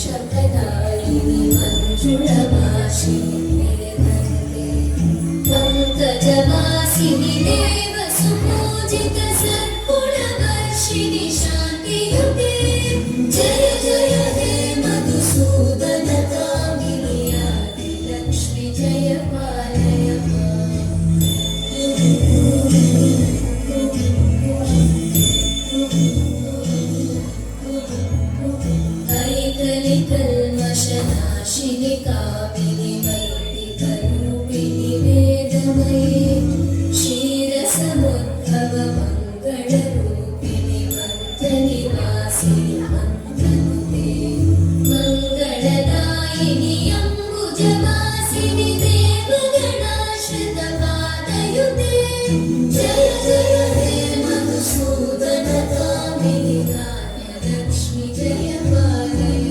मोक्षप्रदायिनि मञ्जुळवासिनि पङ्कजवासिनि देवसुपूजित सद्गुणवर्षिणि शान्तियुते जय जय हे मधुसूदन कामिनि आदिलक्ष्मि जय पालय ऐकलिकल्मषनाशिनि कामिनि वैदिकरूपिणि वेदमये क्षीरसमुद्भव मङ्गलरूपिणि मन्त्रनिवासिनि मन्त्रनुते मङ्गलदायिनि अम्बुजवासिनि देवगणाश्रितपादयुते जय जय हे मधुसूदन कामिनि लक्ष्मी जय पालय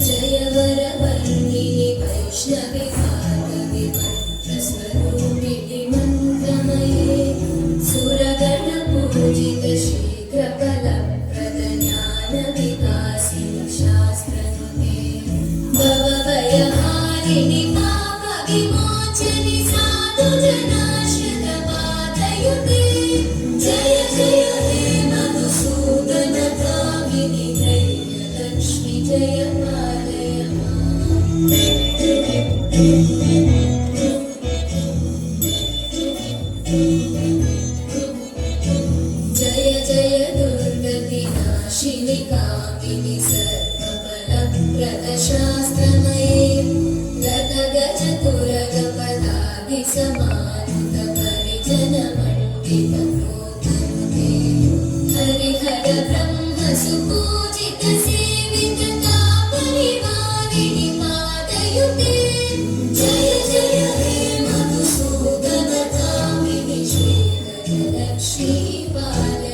जय वरवर्णिनि वैष्णवि भागवि मन्त्रस्वरूपिणि मन्त्रमये सुरगणपूजित शीघ्रफलप्रद ज्ञानविकासिनि शास्त्रनुते भवभयहारिणि पापविमोचनि साधुजनाश्रितपादयुते जय जय हे मधुसूदन कामिनि लक्ष्मी जय पालय जय जय दुर्गतिनाशिनि कामिनि सर्वफलप्रद शास्त्रमये गतगजतुरगपदाभि समानुत परिजनमण्डित प्रोतनुते हरिहर ब्रह्म सुपूजित सेवित तापनिवारिणि पादयुते जय जय हे मधुसूदन कामिनि श्रीधरलक्ष्मी पालय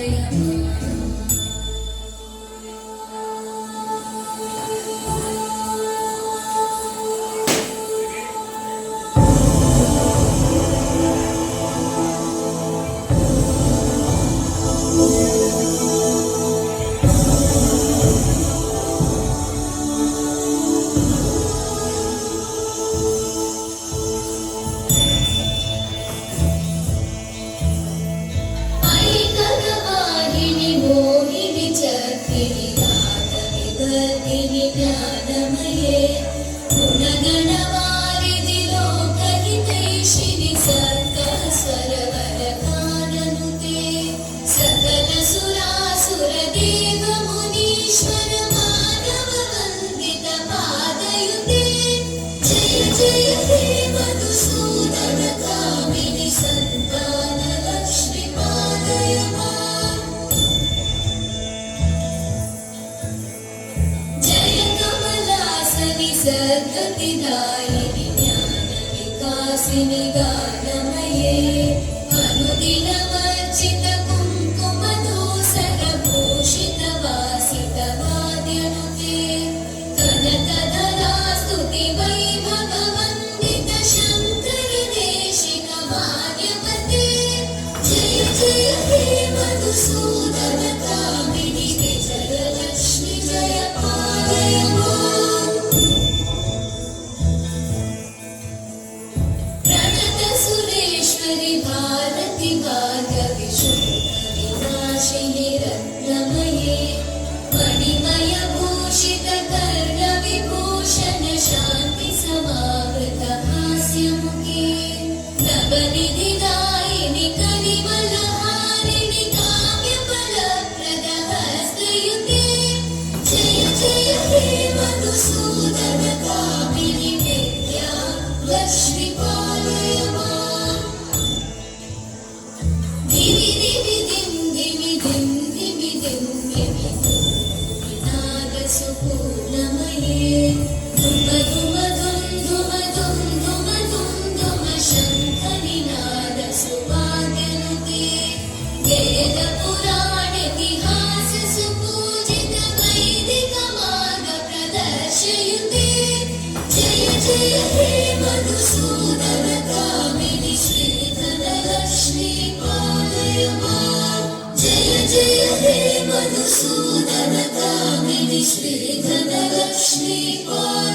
ऐकगवाहिनि मोहिनि चक्रिणि रागविभर्तिनि ज्ञानमये गुणगणवारिधि लोकहितैषिणि सर्गस्वरवरगाननुते सकलसुरासुरदेवमुनीश्वर मानववन्दित पादयुते जय जय हे मधुसूदन कामिनि सन्तानलक्ष्मि पालय जय कमलासनि सद्गतिदायिनि ज्ञानविकासिनि गानमये अनुदिनवर्जित कुङ्कुमधूसरभूषित वासित वाद्यनुते कनकधरा स्तुति वैभववन्दित शङ्कर देशिक वाद्यपते जय जय हे मधुसूदन कामिनि विजयलक्ष्मि जय पालय प्रणत सुरेश्वरि भारति भार्गवि शुद्धविनाशिनि रत्नमये मणिमयभूषित कर्णविभूषण शान्ति समावृत हास्यमुखे नवनिधिदायिनि कलिवलहारिणि काव्यफलप्रद हस्तयुते जय जय हे मधुसूदन कामिनि विद्या लक्ष्मि पालय दिवि दिवि दिं दिवि दिं दिवि दिं दिवि नादसुपूर्णमये धुम धुम धुं धुम धुं धुम धुं धुम शङ्खनिनाद सुवाद्यनुते वेदपुराणेतिहास सुपूजित वैदिक मार्ग प्रदर्शयुते जय जय हे मधुसूदन कामिनि श्रीधरलक्ष्मी पालय जय हे मधुसूदन कामिनि श्रीधनलक्ष्मी पाहि